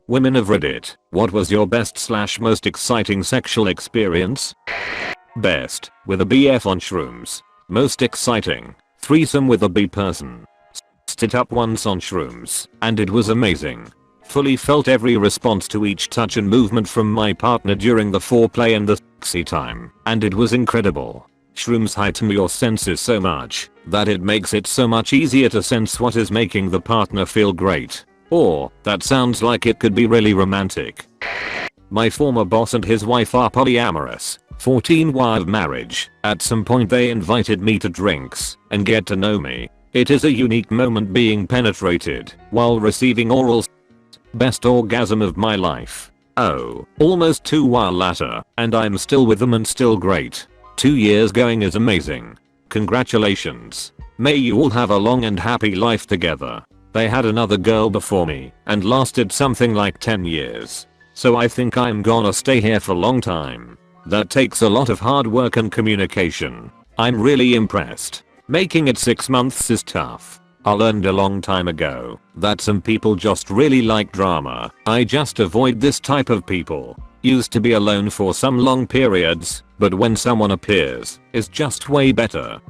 Women of Reddit, what was your best / most exciting sexual experience? Best, with a BF on shrooms. Most exciting, threesome with a B person. It up once on shrooms, and it was amazing. Fully felt every response to each touch and movement from my partner during the foreplay and the sexy time, and it was incredible. Shrooms heighten your senses so much that it makes it so much easier to sense what is making the partner feel great. Or, that sounds like it could be really romantic. My former boss and his wife are polyamorous. 14-year marriage. At some point they invited me to drinks and get to know me. It is a unique moment being penetrated while receiving oral. Best orgasm of my life. Oh, almost 2 years later, and I'm still with them and still great. 2 years going is amazing. Congratulations. May you all have a long and happy life together. They had another girl before me and lasted something like 10 years. So I think I'm gonna stay here for a long time. That takes a lot of hard work and communication. I'm really impressed. Making it 6 months is tough. I learned a long time ago that some people just really like drama. I just avoid this type of people. Used to be alone for some long periods, but when someone appears, it's just way better.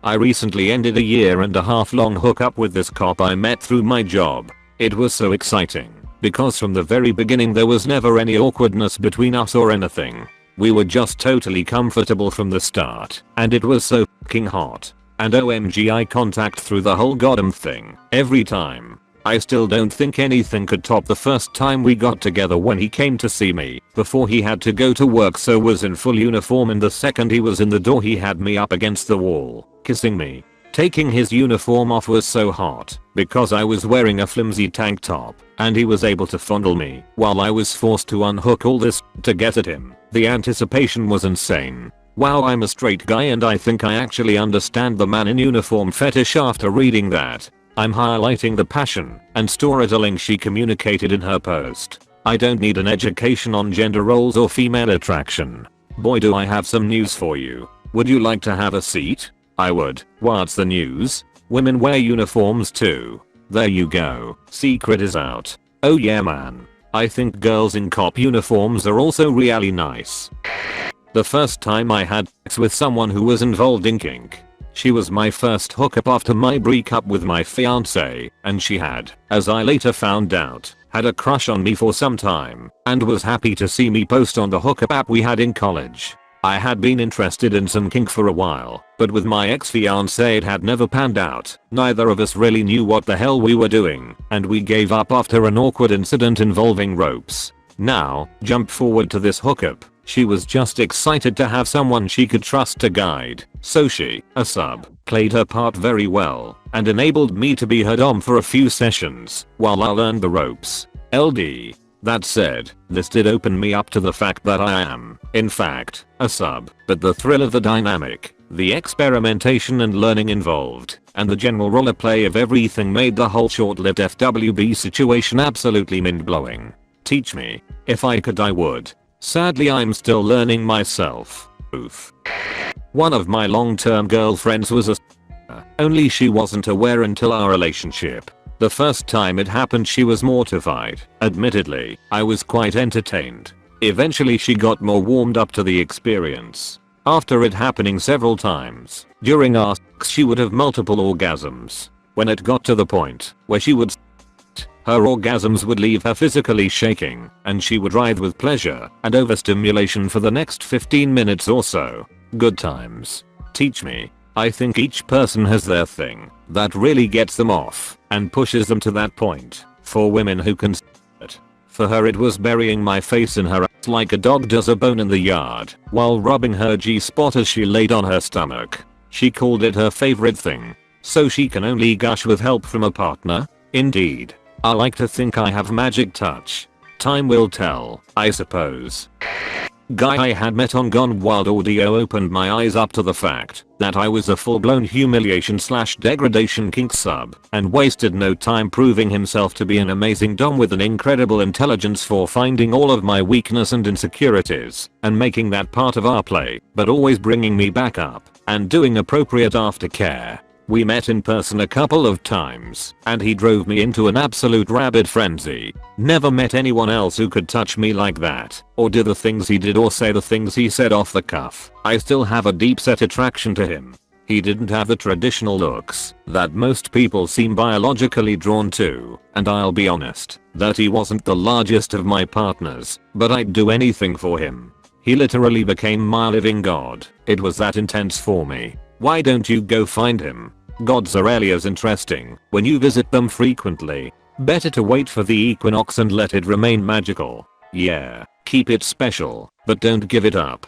I recently ended a 1.5 year long hookup with this cop I met through my job. It was so exciting, because from the very beginning there was never any awkwardness between us or anything. We were just totally comfortable from the start, and it was so fucking hot. And OMG eye contact through the whole goddamn thing, every time. I still don't think anything could top the first time we got together when he came to see me before he had to go to work, so was in full uniform, and the second he was in the door he had me up against the wall, kissing me. Taking his uniform off was so hot because I was wearing a flimsy tank top and he was able to fondle me while I was forced to unhook all this to get at him. The anticipation was insane. Wow, I'm a straight guy and I think I actually understand the man in uniform fetish after reading that. I'm highlighting the passion and storytelling she communicated in her post. I don't need an education on gender roles or female attraction. Boy, do I have some news for you. Would you like to have a seat? I would. What's the news? Women wear uniforms too. There you go. Secret is out. Oh yeah man. I think girls in cop uniforms are also really nice. The first time I had sex with someone who was involved in kink. She was my first hookup after my breakup with my fiance, and she had, as I later found out, had a crush on me for some time and was happy to see me post on the hookup app we had in college. I had been interested in some kink for a while, but with my ex-fiance it had never panned out. Neither of us really knew what the hell we were doing, and we gave up after an awkward incident involving ropes. Now, jump forward to this hookup. She was just excited to have someone she could trust to guide, so she, a sub, played her part very well and enabled me to be her dom for a few sessions while I learned the ropes. LD. That said, this did open me up to the fact that I am, in fact, a sub, but the thrill of the dynamic, the experimentation and learning involved, and the general roleplay of everything made the whole short-lived FWB situation absolutely mind-blowing. Teach me. If I could, I would. Sadly, I'm still learning myself. Oof. One of my long-term girlfriends was a only she wasn't aware until our relationship. The first time it happened she was mortified. Admittedly, I was quite entertained. Eventually she got more warmed up to the experience. After it happening several times, during our sex she would have multiple orgasms. When it got to the point where she would her orgasms would leave her physically shaking, and she would writhe with pleasure and overstimulation for the next 15 minutes or so. Good times. Teach me. I think each person has their thing that really gets them off and pushes them to that point. For women who can it. For her it was burying my face in her ass like a dog does a bone in the yard while rubbing her G-spot as she laid on her stomach. She called it her favorite thing. So she can only gush with help from a partner? Indeed. I like to think I have magic touch. Time will tell, I suppose. Guy I had met on Gone Wild Audio opened my eyes up to the fact that I was a full-blown humiliation/degradation kink sub and wasted no time proving himself to be an amazing dom with an incredible intelligence for finding all of my weakness and insecurities and making that part of our play, but always bringing me back up and doing appropriate aftercare. We met in person a couple of times, and he drove me into an absolute rabid frenzy. Never met anyone else who could touch me like that, or do the things he did or say the things he said off the cuff. I still have a deep set attraction to him. He didn't have the traditional looks that most people seem biologically drawn to, and I'll be honest, that he wasn't the largest of my partners, but I'd do anything for him. He literally became my living god. It was that intense for me. Why don't you go find him? Gods are rarely as interesting when you visit them frequently. Better to wait for the equinox and let it remain magical. Yeah, keep it special, but don't give it up.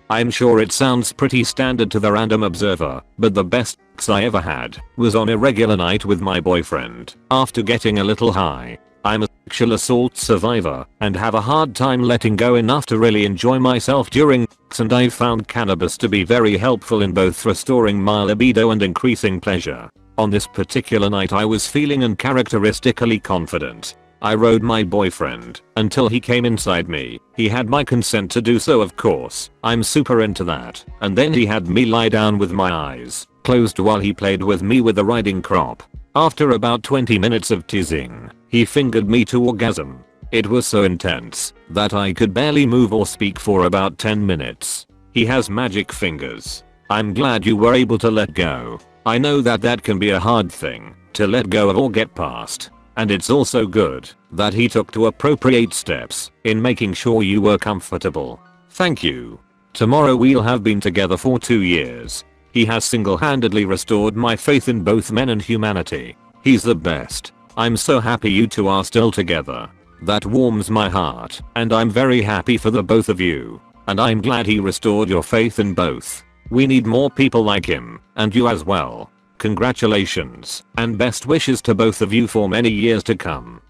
I'm sure it sounds pretty standard to the random observer, but the best sex I ever had was on a regular night with my boyfriend after getting a little high. I'm a sexual assault survivor and have a hard time letting go enough to really enjoy myself during sex, and I've found cannabis to be very helpful in both restoring my libido and increasing pleasure. On this particular night I was feeling uncharacteristically confident. I rode my boyfriend until he came inside me. He had my consent to do so, of course. I'm super into that. And then he had me lie down with my eyes closed while he played with me with the riding crop. After about 20 minutes of teasing, he fingered me to orgasm. It was so intense that I could barely move or speak for about 10 minutes. He has magic fingers. I'm glad you were able to let go. I know that can be a hard thing to let go of or get past. And it's also good that he took to appropriate steps in making sure you were comfortable. Thank you. Tomorrow we'll have been together for 2 years. He has single-handedly restored my faith in both men and humanity. He's the best. I'm so happy you two are still together. That warms my heart, and I'm very happy for the both of you. And I'm glad he restored your faith in both. We need more people like him, and you as well. Congratulations, and best wishes to both of you for many years to come.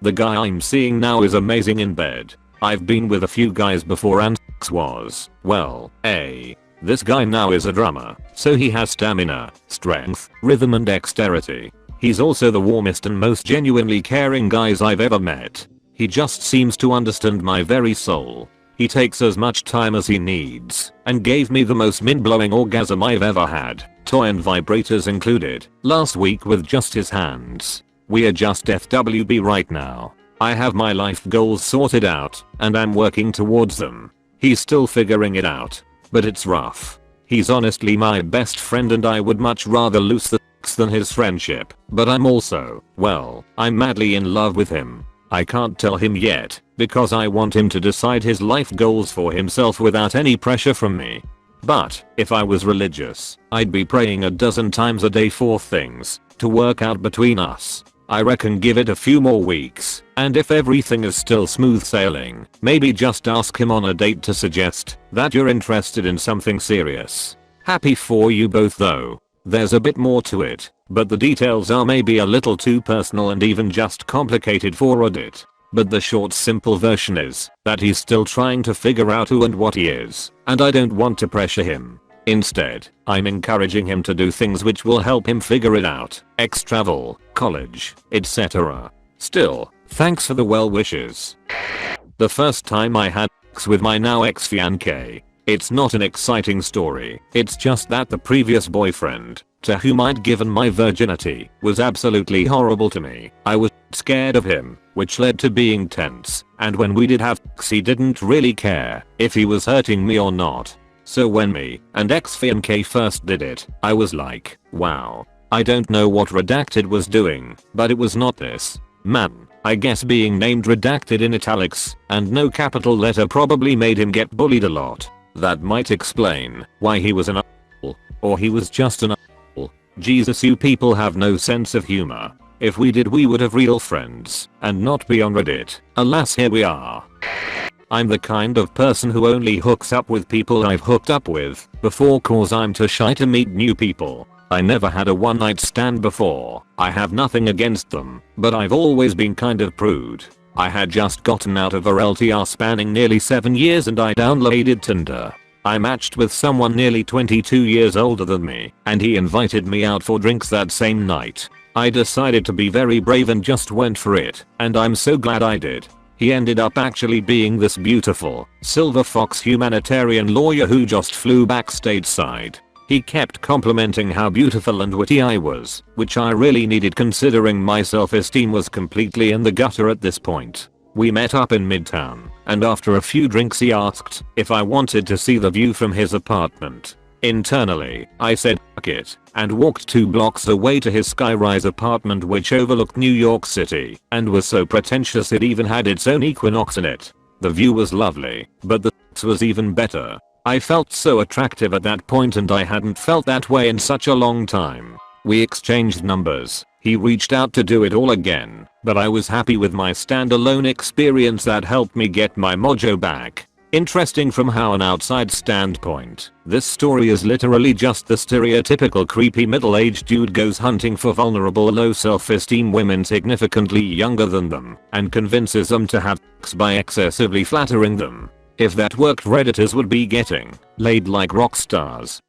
The guy I'm seeing now is amazing in bed. I've been with a few guys before and sex was, well, this guy now is a drummer, so he has stamina, strength, rhythm and dexterity. He's also the warmest and most genuinely caring guys I've ever met. He just seems to understand my very soul. He takes as much time as he needs, and gave me the most mind-blowing orgasm I've ever had, toy and vibrators included, last week with just his hands. We are just FWB right now. I have my life goals sorted out, and I'm working towards them. He's still figuring it out, but it's rough. He's honestly my best friend and I would much rather lose the sex than his friendship, but I'm also, well, I'm madly in love with him. I can't tell him yet, because I want him to decide his life goals for himself without any pressure from me. But, if I was religious, I'd be praying a dozen times a day for things to work out between us. I reckon give it a few more weeks, and if everything is still smooth sailing, maybe just ask him on a date to suggest that you're interested in something serious. Happy for you both though. There's a bit more to it, but the details are maybe a little too personal and even just complicated for Reddit. But the short simple version is that he's still trying to figure out who and what he is, and I don't want to pressure him. Instead, I'm encouraging him to do things which will help him figure it out. Travel, college, etc. Still, thanks for the well wishes. The first time I had sex with my now ex-fiancé. It's not an exciting story, it's just that the previous boyfriend, to whom I'd given my virginity, was absolutely horrible to me. I was scared of him, which led to being tense, and when we did have sex he didn't really care if he was hurting me or not. So when me and ex-fiancé first did it, I was like, wow. I don't know what Redacted was doing, but it was not this. Man, I guess being named Redacted in italics and no capital letter probably made him get bullied a lot. That might explain why he was an a**hole. Or he was just an a**hole. Jesus, you people have no sense of humor. If we did, we would have real friends and not be on Reddit. Alas, here we are. I'm the kind of person who only hooks up with people I've hooked up with before, cause I'm too shy to meet new people. I never had a one night stand before. I have nothing against them, but I've always been kind of prude. I had just gotten out of a LTR spanning nearly 7 years and I downloaded Tinder. I matched with someone nearly 22 years older than me, and he invited me out for drinks that same night. I decided to be very brave and just went for it, and I'm so glad I did. He ended up actually being this beautiful, silver fox humanitarian lawyer who just flew back stateside. He kept complimenting how beautiful and witty I was, which I really needed considering my self-esteem was completely in the gutter at this point. We met up in Midtown, and after a few drinks he asked if I wanted to see the view from his apartment. Internally, I said fuck it, and walked 2 blocks away to his skyrise apartment which overlooked New York City, and was so pretentious it even had its own equinox in it. The view was lovely, but the sex was even better. I felt so attractive at that point and I hadn't felt that way in such a long time. We exchanged numbers. He reached out to do it all again, but I was happy with my standalone experience that helped me get my mojo back. Interesting from how an outside standpoint, this story is literally just the stereotypical creepy middle-aged dude goes hunting for vulnerable low self-esteem women significantly younger than them and convinces them to have sex by excessively flattering them. If that worked, Redditors would be getting laid like rock stars.